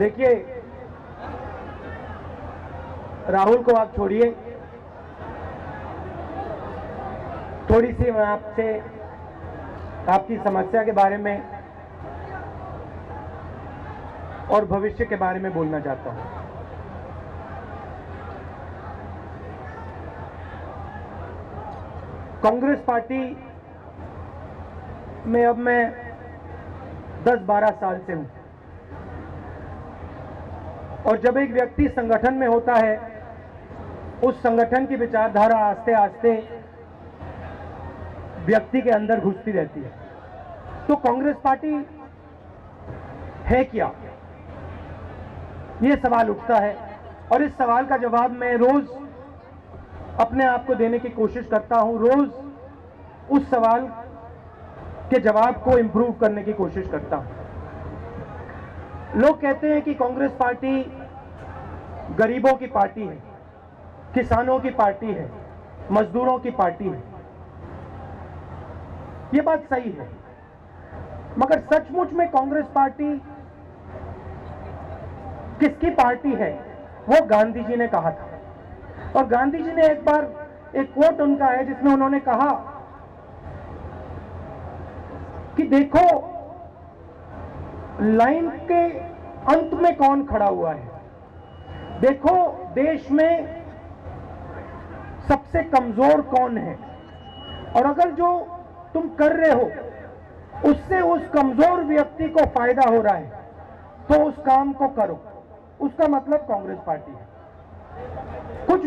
देखिए, राहुल को आप छोड़िए, थोड़ी सी मैं आपसे आपकी समस्या के बारे में और भविष्य के बारे में बोलना चाहता हूं। कांग्रेस पार्टी में अब मैं 10-12 साल से हूं, और जब एक व्यक्ति संगठन में होता है, उस संगठन की विचारधारा आस्ते आस्ते व्यक्ति के अंदर घुसती रहती है। तो कांग्रेस पार्टी है क्या, यह सवाल उठता है, और इस सवाल का जवाब मैं रोज अपने आप को देने की कोशिश करता हूं, रोज उस सवाल के जवाब को इंप्रूव करने की कोशिश करता हूं। लोग कहते हैं कि कांग्रेस पार्टी गरीबों की पार्टी है, किसानों की पार्टी है, मजदूरों की पार्टी है। यह बात सही है, मगर सचमुच में कांग्रेस पार्टी किसकी पार्टी है, वो गांधी जी ने कहा था। और गांधी जी ने एक बार एक कोट उनका है जिसमें उन्होंने कहा कि देखो लाइन के अंत में कौन खड़ा हुआ है, देखो देश में सबसे कमजोर कौन है, और अगर जो तुम कर रहे हो उससे उस कमजोर व्यक्ति को फायदा हो रहा है तो उस काम को करो। उसका मतलब कांग्रेस पार्टी है। कुछ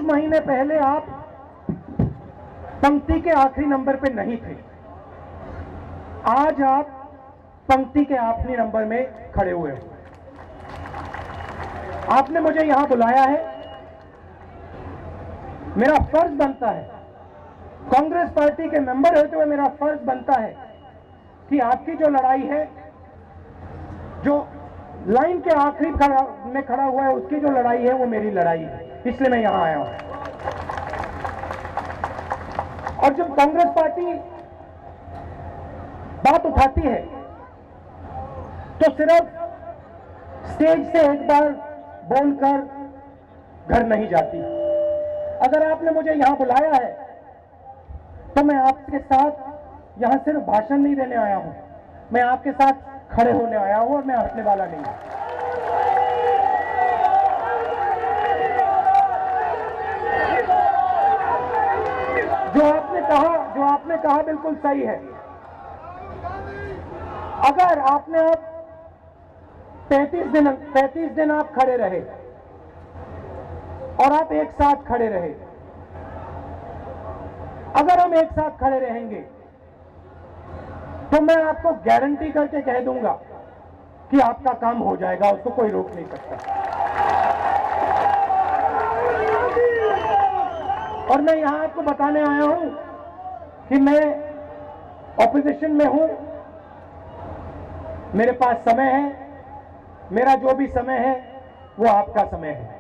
महीने पहले आप पंक्ति के आखिरी नंबर पे नहीं थे, आज आप पंक्ति के आखिरी नंबर में खड़े हुए हो। आपने मुझे यहां बुलाया है, मेरा फर्ज बनता है, कांग्रेस पार्टी के मेंबर होते हुए मेरा फर्ज बनता है कि आपकी जो लड़ाई है, जो लाइन के आखिरी में खड़ा हुआ है, उसकी जो लड़ाई है वो मेरी लड़ाई है, इसलिए मैं यहां आया हूं। और जब कांग्रेस पार्टी बात उठाती है तो सिर्फ स्टेज से एक बार बोलकर घर नहीं जाती। अगर आपने मुझे यहां बुलाया है तो मैं आपके साथ यहां सिर्फ भाषण नहीं देने आया हूं, मैं आपके साथ खड़े होने आया हूं, और मैं हटने वाला नहीं हूं। जो आपने कहा बिल्कुल सही है। अगर आपने आप 35 दिन आप खड़े रहे और आप एक साथ खड़े रहे, अगर हम एक साथ खड़े रहेंगे तो मैं आपको गारंटी करके कह दूंगा कि आपका काम हो जाएगा, उसको कोई रोक नहीं सकता। और मैं यहां आपको बताने आया हूं कि मैं ऑपोजिशन में हूं, मेरे पास समय है, मेरा जो भी समय है वो आपका समय है।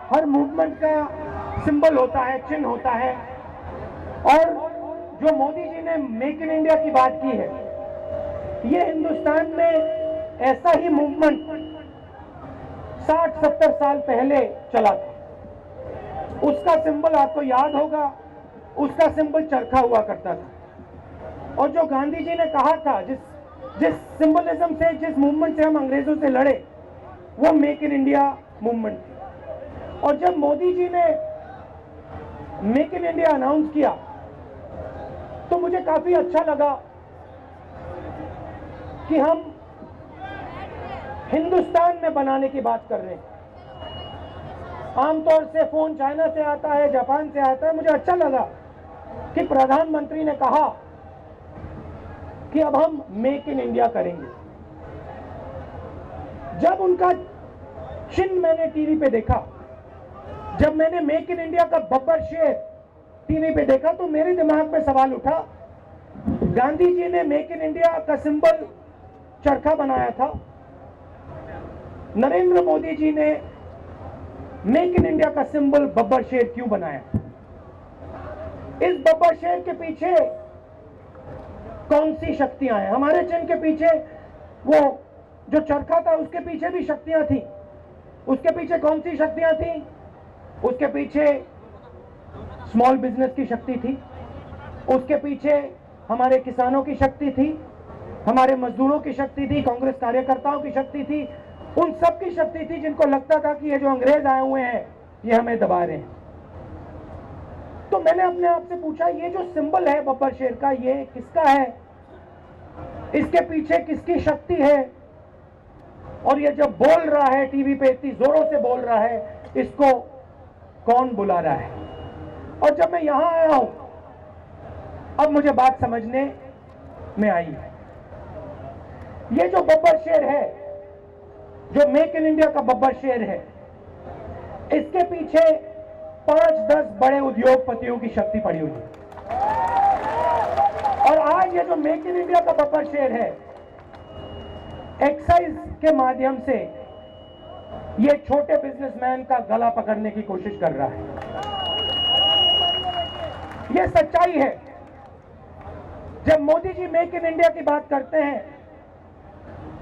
हर मूवमेंट का सिंबल होता है, चिन्ह होता है, और जो मोदी जी ने मेक इन इंडिया की बात की है, ये हिंदुस्तान में ऐसा ही मूवमेंट 60-70 साल पहले चला था। उसका सिंबल आपको याद होगा, उसका सिंबल चरखा हुआ करता था। और जो गांधी जी ने कहा था, जिस सिंबलिज्म से, जिस मूवमेंट से हम अंग्रेजों से लड़े, वो मेक इन इंडिया मूवमेंट थी। और जब मोदी जी ने मेक इन इंडिया अनाउंस किया तो मुझे काफी अच्छा लगा कि हम हिंदुस्तान में बनाने की बात कर रहे हैं। आमतौर से फोन चाइना से आता है, जापान से आता है। मुझे अच्छा लगा कि प्रधानमंत्री ने कहा कि अब हम मेक इन इंडिया करेंगे। जब उनका चिन्ह मैंने टीवी पे देखा, जब मैंने मेक इन इंडिया का बब्बर शेर टीवी पे देखा, तो मेरे दिमाग में सवाल उठा, गांधी जी ने मेक इन इंडिया का सिंबल चरखा बनाया था, नरेंद्र मोदी जी ने मेक इन इंडिया का सिंबल बब्बर शेर क्यों बनाया? इस बब्बर शेर के पीछे कौन सी शक्तियां हैं? हमारे चिन्ह के पीछे वो जो चरखा था उसके पीछे भी शक्तियां थी। उसके पीछे कौन सी शक्तियां थी? उसके पीछे स्मॉल बिजनेस की शक्ति थी, उसके पीछे हमारे किसानों की शक्ति थी, हमारे मजदूरों की शक्ति थी, कांग्रेस कार्यकर्ताओं की शक्ति थी, उन सब की शक्ति थी जिनको लगता था कि ये जो अंग्रेज आए हुए हैं ये हमें दबा रहे हैं। तो मैंने अपने आप से पूछा, ये जो सिंबल है बब्बर शेर का, ये किसका है? इसके पीछे किसकी शक्ति है? और ये जब बोल रहा है टीवी पे, इतनी जोरों से बोल रहा है, इसको कौन बुला रहा है? और जब मैं यहां आया हूं, अब मुझे बात समझने में आई है। ये जो बब्बर शेर है, जो मेक इन इंडिया का बब्बर शेर है, इसके पीछे 5-10 बड़े उद्योगपतियों की शक्ति पड़ी हुई है। और आज ये जो मेक इन इंडिया का बब्बर शेर है, एक्साइज के माध्यम से ये छोटे बिजनेसमैन का गला पकड़ने की कोशिश कर रहा है। ये सच्चाई है। जब Modi ji make in India की बात करते हैं,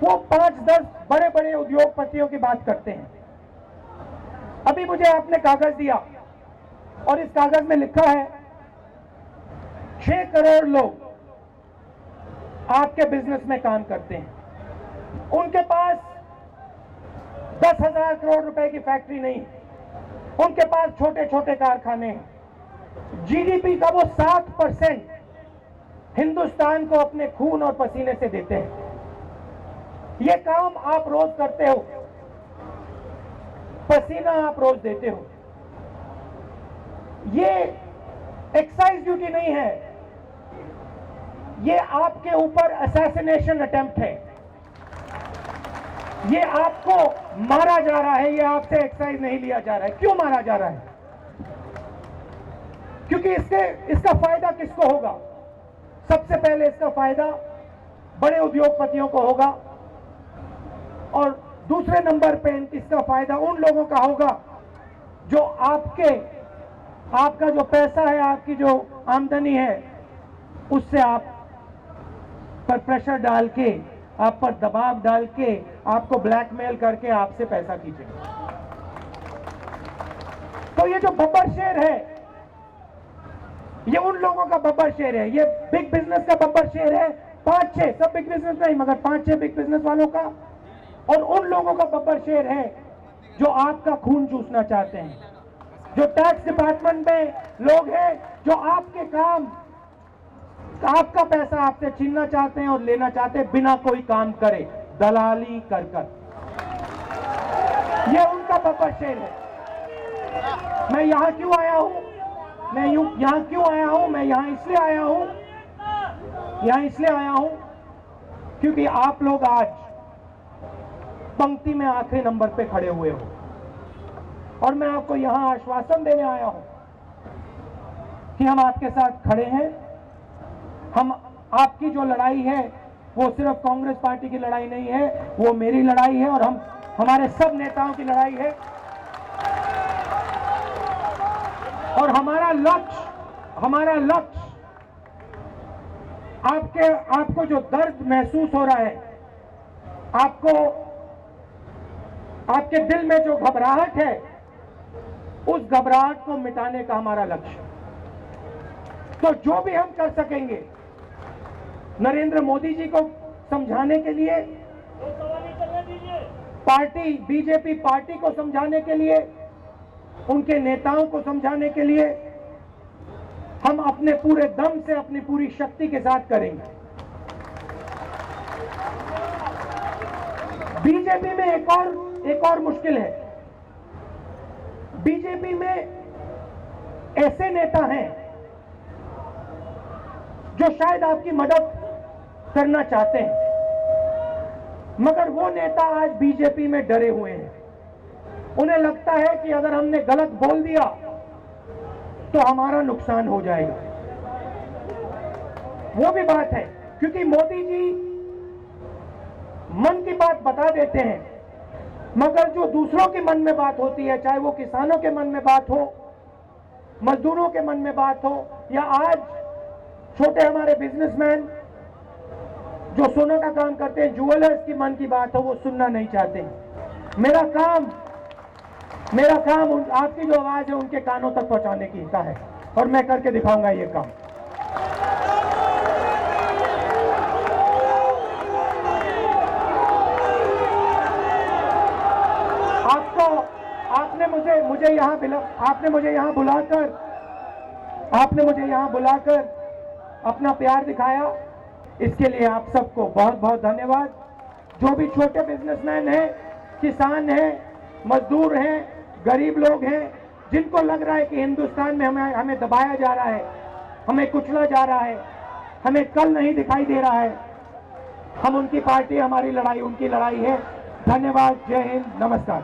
वो 5-10 बड़े बड़े उद्योगपतियों की बात करते हैं। अभी मुझे आपने कागज दिया और इस कागज में लिखा है 6 करोड़ लोग आपके बिजनेस में काम करते हैं। उनके पास 10,000 करोड़ रुपए की फैक्ट्री नहीं है, उनके पास छोटे छोटे कारखाने हैं। जीडीपी का वो 7% हिंदुस्तान को अपने खून और पसीने से देते हैं। ये काम आप रोज करते हो, पसीना आप रोज देते हो। ये एक्साइज ड्यूटी नहीं है, ये आपके ऊपर असैसिनेशन अटेम्प्ट है। ये आपको मारा जा रहा है, ये आपसे एक्साइज नहीं लिया जा रहा है। क्यों मारा जा रहा है? क्योंकि इसका फायदा किसको होगा? सबसे पहले इसका फायदा बड़े उद्योगपतियों को होगा, और दूसरे नंबर पे इसका फायदा उन लोगों का होगा जो आपका जो पैसा है, आपकी जो आमदनी है, उससे आप पर प्रेशर डाल के, आप पर दबाव डाल के, आपको ब्लैकमेल करके आपसे पैसा खींचे। तो ये जो बब्बर शेर है, ये उन लोगों का बब्बर शेर है। ये बिग बिजनेस का बब्बर शेर है। 5-6, सब बिग बिजनेस नहीं, मगर 5-6 बिग बिजनेस वालों का और उन लोगों का बब्बर शेर है जो आपका खून चूसना चाहते हैं, जो टैक्स डिपार्टमेंट में लोग हैं जो आपके काम, आपका पैसा आपसे छीनना चाहते हैं और लेना चाहते हैं बिना कोई काम करे, दलाली कर कर। ये उनका बब्बर शेर है। मैं यहां क्यों आया हूं? मैं यहां क्यों आया हूं? मैं यहां इसलिए आया हूं क्योंकि आप लोग आज पंक्ति में आखिरी नंबर पे खड़े हुए हो, और मैं आपको यहां आश्वासन देने आया हूं कि हम आपके साथ खड़े हैं। हम आपकी जो लड़ाई है वो सिर्फ कांग्रेस पार्टी की लड़ाई नहीं है, वो मेरी लड़ाई है और हमारे सब नेताओं की लड़ाई है। और हमारा लक्ष्य आपको जो दर्द महसूस हो रहा है, आपके दिल में जो घबराहट है, उस घबराहट को मिटाने का हमारा लक्ष्य। तो जो भी हम कर सकेंगे नरेंद्र मोदी जी को समझाने के लिए, बीजेपी पार्टी को समझाने के लिए, उनके नेताओं को समझाने के लिए, हम अपने पूरे दम से, अपनी पूरी शक्ति के साथ करेंगे। बीजेपी में एक और मुश्किल है। बीजेपी में ऐसे नेता हैं जो शायद आपकी मदद करना चाहते हैं, मगर वो नेता आज बीजेपी में डरे हुए हैं। उन्हें लगता है कि अगर हमने गलत बोल दिया तो हमारा नुकसान हो जाएगा। वो भी बात है, क्योंकि मोदी जी मन की बात बता देते हैं, मगर जो दूसरों के मन में बात होती है, चाहे वो किसानों के मन में बात हो, मजदूरों के मन में बात हो, या आज छोटे हमारे बिजनेसमैन जो सोना का काम करते हैं, ज्वेलर्स की मन की बात हो, वो सुनना नहीं चाहते। मेरा काम आपकी जो आवाज है उनके कानों तक पहुंचाने की का है, और मैं करके दिखाऊंगा ये काम। आपने मुझे यहाँ बुलाकर अपना प्यार दिखाया, इसके लिए आप सबको बहुत बहुत धन्यवाद। जो भी छोटे बिजनेसमैन हैं, किसान हैं, मजदूर हैं, गरीब लोग हैं, जिनको लग रहा है कि हिंदुस्तान में हमें दबाया जा रहा है, हमें कुचला जा रहा है, हमें कल नहीं दिखाई दे रहा है, हम उनकी पार्टी, हमारी लड़ाई उनकी लड़ाई है। धन्यवाद। जय हिंद। नमस्कार।